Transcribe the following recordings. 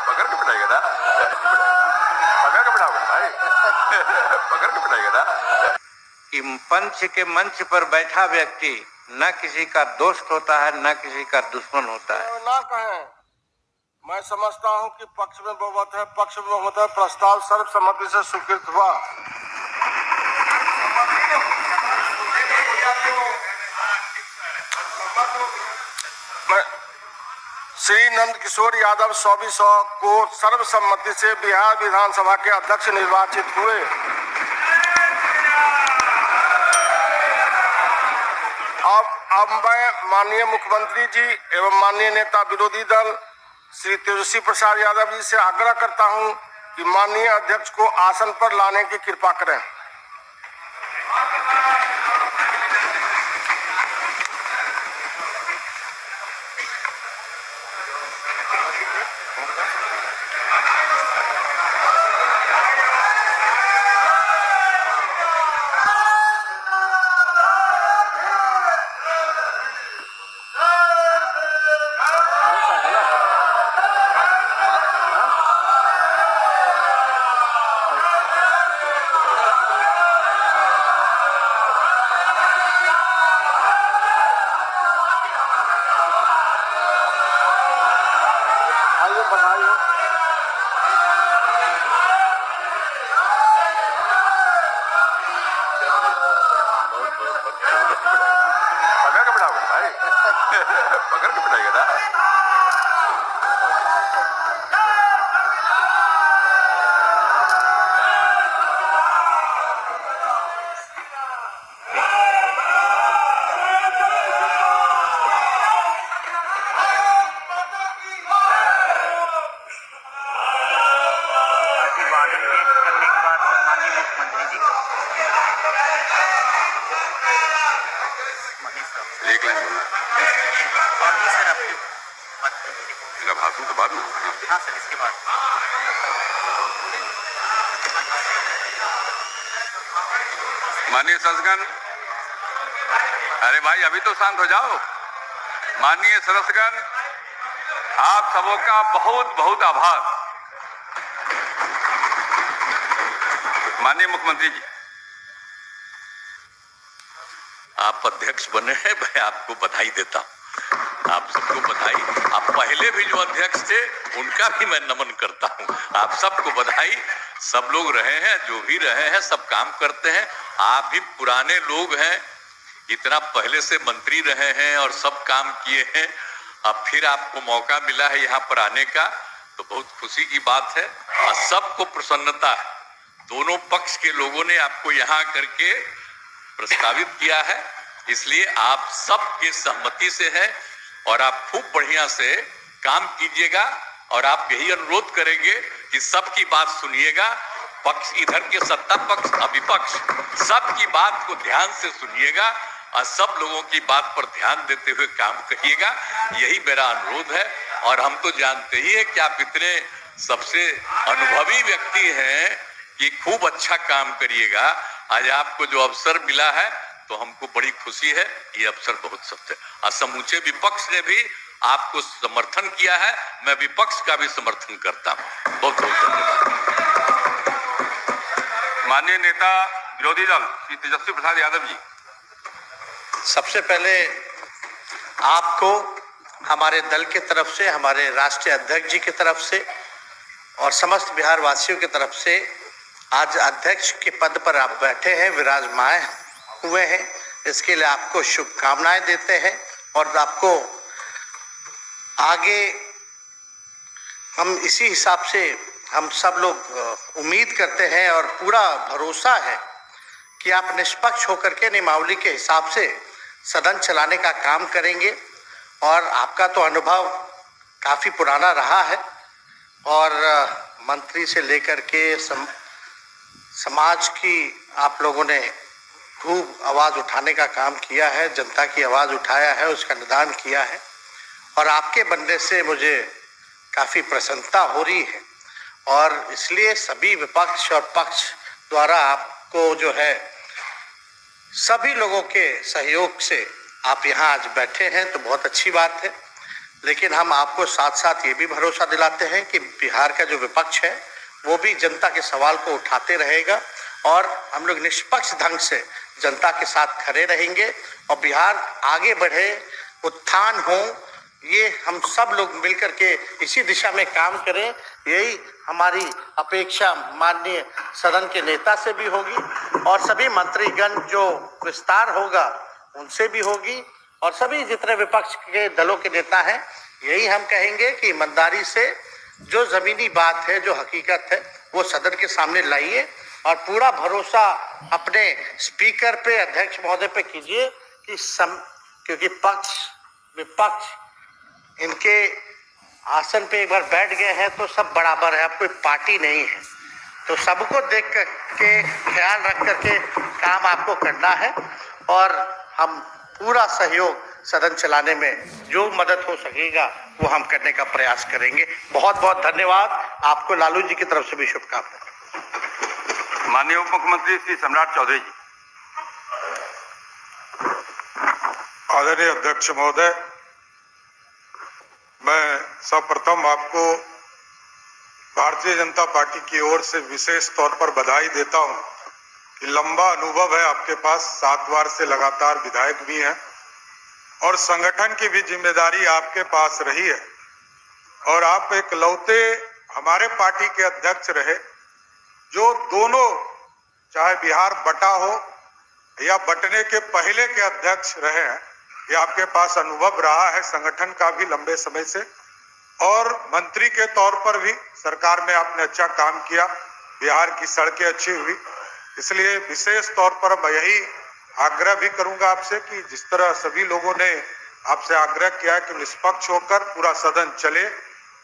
पकड़ के बिठाएगा ना, पकड़ के बिठाओगे भाई, पकड़ के बिठाएगा ना। कि पंच के मंच पर बैठा व्यक्ति न किसी का दोस्त होता है न किसी का दुश्मन होता है। ना कहें, मैं समझता हूं कि पक्ष में बहुमत है, पक्ष में बहुमत है, प्रस्ताव सर्वसम्मति से स्वीकृत हुआ। मैं श्री नंद किशोर यादव 2400 को सर्वसम्मति से बिहार विधानसभा के अध्यक्ष निर्वाचित हुए। अब मैं माननीय मुख्यमंत्री जी एवं माननीय नेता विरोधी दल श्री तेजस्वी प्रसाद यादव जी से आग्रह करता हूं कि माननीय अध्यक्ष को आसन पर लाने की कृपा करें। पकड़ के बिठाओगे भाई, पकड़ के बिठाएगा ना। करने के बाद माननीय मुख्यमंत्री जी एक लाइन बोलना और भी सर आपकी बात इनका भाषण तो बाद में। हाँ सर, इसके बाद माननीय सदस्यगण, अरे भाई अभी तो शांत हो जाओ। माननीय सदस्यगण, आप सबों का बहुत बहुत आभार। माननीय मुख्यमंत्री जी, आप अध्यक्ष बने हैं, मैं आपको बधाई देता हूं। आप सबको बधाई। आप पहले भी जो अध्यक्ष थे उनका भी मैं नमन करता हूं। आप सबको बधाई। सब लोग रहे हैं, जो भी रहे हैं, सब काम करते हैं। आप भी पुराने लोग हैं, इतना पहले से मंत्री रहे हैं और सब काम किए हैं। अब फिर आपको मौका मिला है यहाँ पर आने का, तो बहुत खुशी की बात है और सबको प्रसन्नता है। दोनों पक्ष के लोगों ने आपको यहाँ करके प्रस्तावित किया है, इसलिए आप सबके सहमति से है और आप खूब बढ़िया से काम कीजिएगा। और आप यही अनुरोध करेंगे कि सबकी बात सुनिएगा। पक्ष इधर के सत्ता पक्ष विपक्ष सबकी बात को ध्यान से सुनिएगा और सब लोगों की बात पर ध्यान देते हुए काम करिएगा। यही मेरा अनुरोध है। और हम तो जानते ही है कि आप इतने सबसे अनुभवी व्यक्ति हैं कि खूब अच्छा काम करिएगा। आज आपको जो अवसर मिला है तो हमको बड़ी खुशी है। ये अवसर बहुत सत्य और समूचे विपक्ष ने भी आपको समर्थन किया है। मैं विपक्ष का भी समर्थन करता हूँ। बहुत बहुत धन्यवाद। माननीय नेता विरोधी दल श्री तेजस्वी प्रसाद यादव जी। सबसे पहले आपको हमारे दल की तरफ से, हमारे राष्ट्रीय अध्यक्ष जी की तरफ से और समस्त बिहार वासियों की तरफ से आज अध्यक्ष के पद पर आप बैठे हैं, विराजमान हुए हैं, इसके लिए आपको शुभकामनाएं देते हैं। और आपको आगे हम इसी हिसाब से हम सब लोग उम्मीद करते हैं और पूरा भरोसा है कि आप निष्पक्ष होकर के नियमावली के हिसाब से सदन चलाने का काम करेंगे। और आपका तो अनुभव काफ़ी पुराना रहा है और मंत्री से लेकर के समाज की आप लोगों ने खूब आवाज़ उठाने का काम किया है, जनता की आवाज़ उठाया है, उसका निदान किया है। और आपके बनने से मुझे काफ़ी प्रसन्नता हो रही है और इसलिए सभी विपक्ष और पक्ष द्वारा आपको जो है सभी लोगों के सहयोग से आप यहाँ आज बैठे हैं, तो बहुत अच्छी बात है। लेकिन हम आपको साथ साथ ये भी भरोसा दिलाते हैं कि बिहार का जो विपक्ष है वो भी जनता के सवाल को उठाते रहेगा और हम लोग निष्पक्ष ढंग से जनता के साथ खड़े रहेंगे और बिहार आगे बढ़े, उत्थान हो, ये हम सब लोग मिलकर के इसी दिशा में काम करें। यही हमारी अपेक्षा माननीय सदन के नेता से भी होगी और सभी मंत्रीगण जो विस्तार होगा उनसे भी होगी और सभी जितने विपक्ष के दलों के नेता हैं, यही हम कहेंगे कि ईमानदारी से जो जमीनी बात है, जो हकीकत है, वो सदन के सामने लाइए और पूरा भरोसा अपने स्पीकर पे, अध्यक्ष महोदय पे कीजिए कि क्योंकि पक्ष विपक्ष इनके आसन पे एक बार बैठ गए हैं तो सब बराबर है, अब कोई पार्टी नहीं है, तो सबको देख कर के ख्याल रख करके काम आपको करना है और हम पूरा सहयोग सदन चलाने में जो मदद हो सकेगा वो हम करने का प्रयास करेंगे। बहुत बहुत धन्यवाद। आपको लालू जी की तरफ से भी शुभकामनाएं। माननीय उप मुख्यमंत्री श्री सम्राट चौधरी जी। आदरणीय अध्यक्ष महोदय, मैं सर्वप्रथम आपको भारतीय जनता पार्टी की ओर से विशेष तौर पर बधाई देता हूं कि लंबा अनुभव है आपके पास, 7 बार से लगातार विधायक भी हैं और संगठन की भी जिम्मेदारी आपके पास रही है और आप एक लौते हमारे पार्टी के अध्यक्ष रहे जो दोनों, चाहे बिहार बटा हो या बटने के पहले के अध्यक्ष रहे हैं, ये आपके पास अनुभव रहा है संगठन का भी लंबे समय से और मंत्री के तौर पर भी सरकार में आपने अच्छा काम किया, बिहार की सड़कें अच्छी हुई। इसलिए विशेष तौर पर मैं यही आग्रह भी करूंगा आपसे कि जिस तरह सभी लोगों ने आपसे आग्रह किया कि निष्पक्ष होकर पूरा सदन चले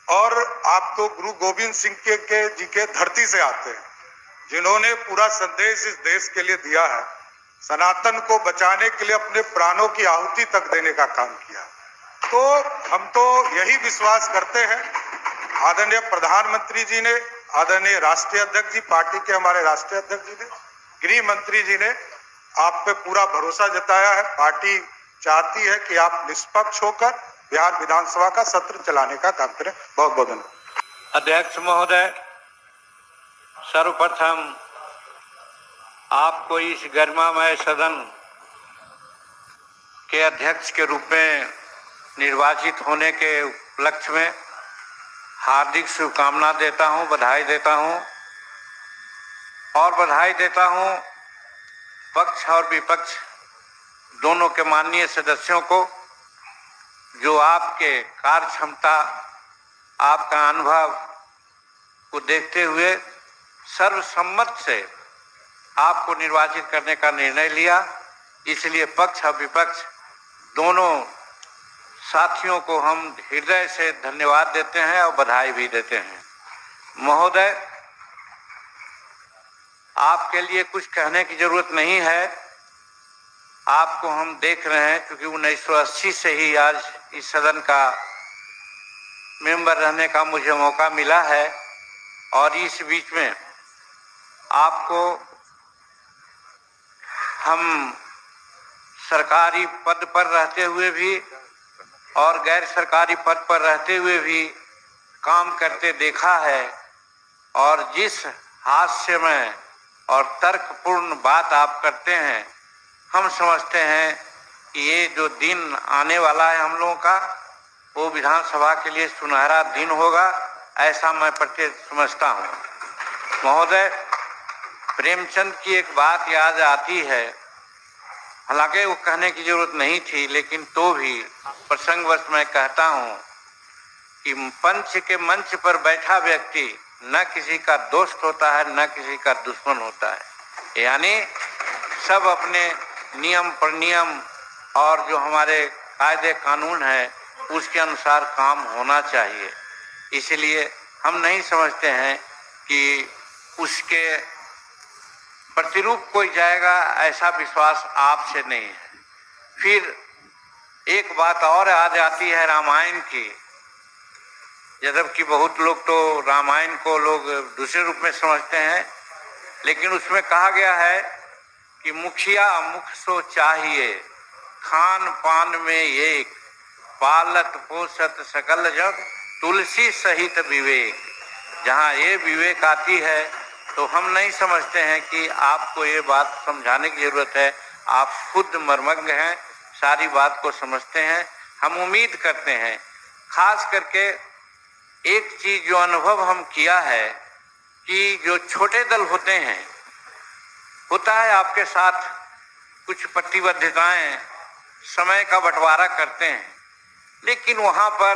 और आप तो गुरु गोविंद सिंह जी के धरती से आते हैं जिन्होंने पूरा संदेश इस देश के लिए दिया है, सनातन को बचाने के लिए अपने प्राणों की आहुति तक देने का काम किया। तो हम तो यही विश्वास करते हैं, आदरणीय प्रधानमंत्री जी ने, आदरणीय राष्ट्रीय अध्यक्ष जी, पार्टी के हमारे राष्ट्रीय अध्यक्ष जी ने, गृह मंत्री जी ने आप पे पूरा भरोसा जताया है। पार्टी चाहती है कि आप निष्पक्ष होकर बिहार विधानसभा का सत्र चलाने का काम करें। बहुत बहुत धन्यवाद। अध्यक्ष महोदय, सर्वप्रथम आपको इस गरिमामय सदन के अध्यक्ष के रूप में निर्वाचित होने के उपलक्ष्य में हार्दिक शुभकामना देता हूं, बधाई देता हूं और बधाई देता हूं पक्ष और विपक्ष दोनों के माननीय सदस्यों को जो आपके कार्य क्षमता, आपका अनुभव को देखते हुए सर्वसम्मत से आपको निर्वाचित करने का निर्णय लिया। इसलिए पक्ष और विपक्ष दोनों साथियों को हम हृदय से धन्यवाद देते हैं और बधाई भी देते हैं। महोदय, आपके लिए कुछ कहने की जरूरत नहीं है, आपको हम देख रहे हैं क्योंकि 1980 से ही आज इस सदन का मेंबर रहने का मुझे मौका मिला है और इस बीच में आपको हम सरकारी पद पर रहते हुए भी और गैर सरकारी पद पर रहते हुए भी काम करते देखा है और जिस हास्यमय और तर्कपूर्ण बात आप करते हैं, हम समझते हैं कि ये जो दिन आने वाला है हम लोगों का, वो विधानसभा के लिए सुनहरा दिन होगा, ऐसा मैं प्रत्येक समझता हूँ। महोदय, प्रेमचंद की एक बात याद आती है, हालांकि वो कहने की जरूरत नहीं थी, लेकिन तो भी प्रसंगवश मैं कहता हूँ कि पंच के मंच पर बैठा व्यक्ति न किसी का दोस्त होता है न किसी का दुश्मन होता है। यानी सब अपने नियम पर नियम और जो हमारे कायदे कानून है उसके अनुसार काम होना चाहिए। इसलिए हम नहीं समझते हैं कि उसके प्रतिरूप कोई जाएगा, ऐसा विश्वास आपसे नहीं है। फिर एक बात और आ जाती है रामायण की, जबकि बहुत लोग तो रामायण को लोग दूसरे रूप में समझते हैं, लेकिन उसमें कहा गया है कि मुखिया मुख सो चाहिए, खान पान में एक, पालत पोषत सकल जग तुलसी सहित विवेक। जहाँ ये विवेक आती है तो हम नहीं समझते हैं कि आपको ये बात समझाने की जरूरत है। आप खुद मर्मज्ञ हैं, सारी बात को समझते हैं। हम उम्मीद करते हैं, खास करके एक चीज जो अनुभव हम किया है कि जो छोटे दल होते हैं, होता है आपके साथ कुछ प्रतिबद्धताएं, समय का बंटवारा करते हैं, लेकिन वहाँ पर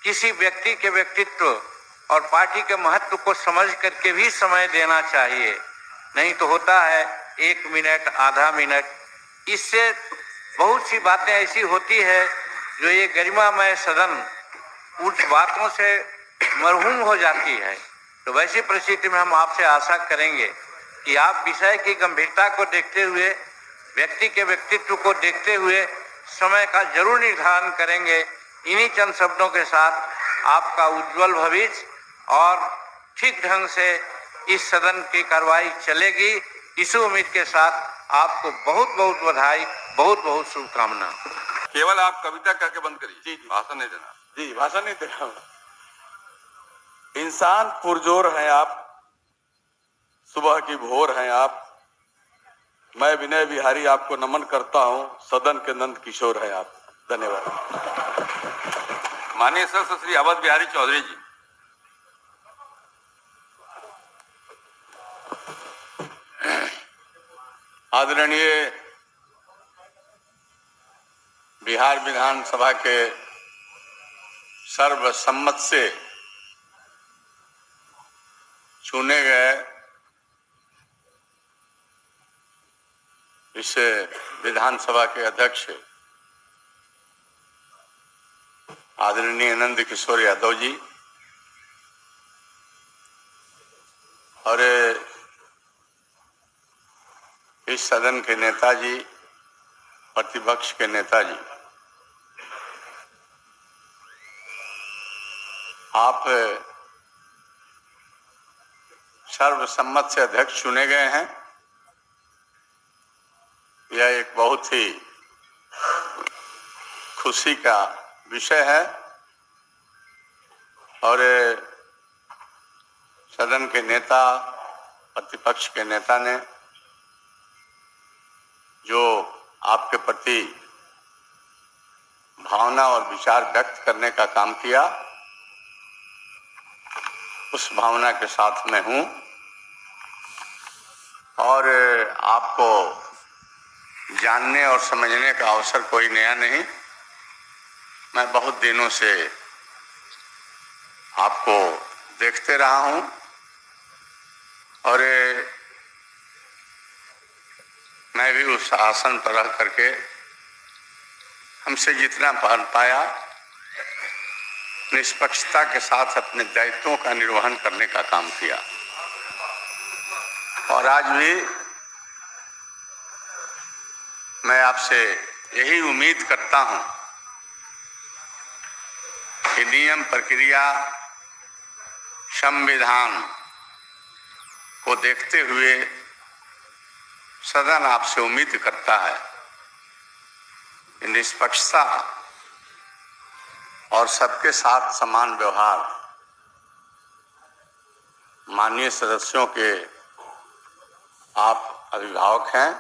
किसी व्यक्ति के व्यक्तित्व और पार्टी के महत्व को समझ करके भी समय देना चाहिए। नहीं तो होता है 1 मिनट, आधा मिनट, इससे बहुत सी बातें ऐसी होती है जो ये गरिमामय सदन उस बातों से मरहूम हो जाती है। तो वैसी परिस्थिति में हम आपसे आशा करेंगे कि आप विषय की गंभीरता को देखते हुए, व्यक्ति के व्यक्तित्व को देखते हुए समय का जरूर निर्धारण करेंगे। इन्हीं चंद शब्दों के साथ आपका उज्जवल भविष्य और ठीक ढंग से इस सदन की कार्रवाई चलेगी, इसी उम्मीद के साथ आपको बहुत बहुत बधाई, बहुत बहुत शुभकामना। केवल आप कविता करके बंद करिए। जी, भाषण नहीं देना। जी, भाषण नहीं दे रहा हूं। इंसान पुरजोर हैं आप, सुबह की भोर हैं आप। मैं विनय बिहारी आपको नमन करता हूं। सदन के नंद किशोर हैं आप। धन्यवाद। माननीय सदस्य श्री अवध बिहारी चौधरी जी। आदरणीय बिहार विधानसभा के सर्वसम्मत से चुने गए इस विधानसभा के अध्यक्ष आदरणीय नंद किशोर यादव जी और इस सदन के नेताजी, प्रतिपक्ष के नेताजी, आप सर्वसम्मत से अध्यक्ष चुने गए हैं। यह एक बहुत ही खुशी का विषय है और सदन के नेता, प्रतिपक्ष के नेता ने जो आपके प्रति भावना और विचार व्यक्त करने का काम किया, उस भावना के साथ मैं हूं और आपको जानने और समझने का अवसर कोई नया नहीं। मैं बहुत दिनों से आपको देखते रहा हूं और मैं भी उस आसन पर रह करके हमसे जितना पाया निष्पक्षता के साथ अपने दायित्वों का निर्वहन करने का काम किया और आज भी मैं आपसे यही उम्मीद करता हूं कि नियम, प्रक्रिया, संविधान को देखते हुए सदन आपसे उम्मीद करता है कि निष्पक्षता और सबके साथ समान व्यवहार माननीय सदस्यों के आप अभिभावक हैं,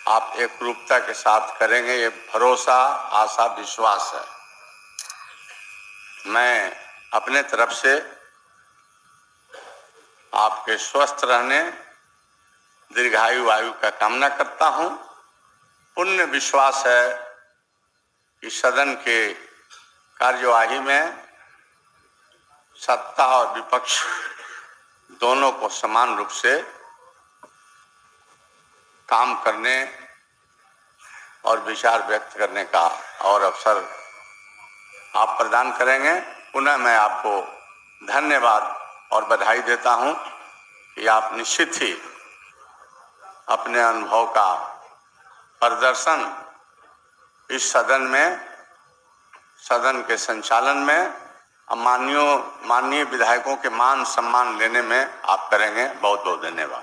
आप एकरूपता के साथ करेंगे, ये भरोसा, आशा, विश्वास है। मैं अपने तरफ से आपके स्वस्थ रहने, दीर्घायु आयु का कामना करता हूं। पूर्ण विश्वास है कि सदन के कार्यवाही में सत्ता और विपक्ष दोनों को समान रूप से काम करने और विचार व्यक्त करने का और अवसर आप प्रदान करेंगे। पुनः मैं आपको धन्यवाद और बधाई देता हूं कि आप निश्चित ही अपने अनुभव का प्रदर्शन इस सदन में, सदन के संचालन में, माननीय विधायकों के मान सम्मान लेने में आप करेंगे। बहुत बहुत धन्यवाद।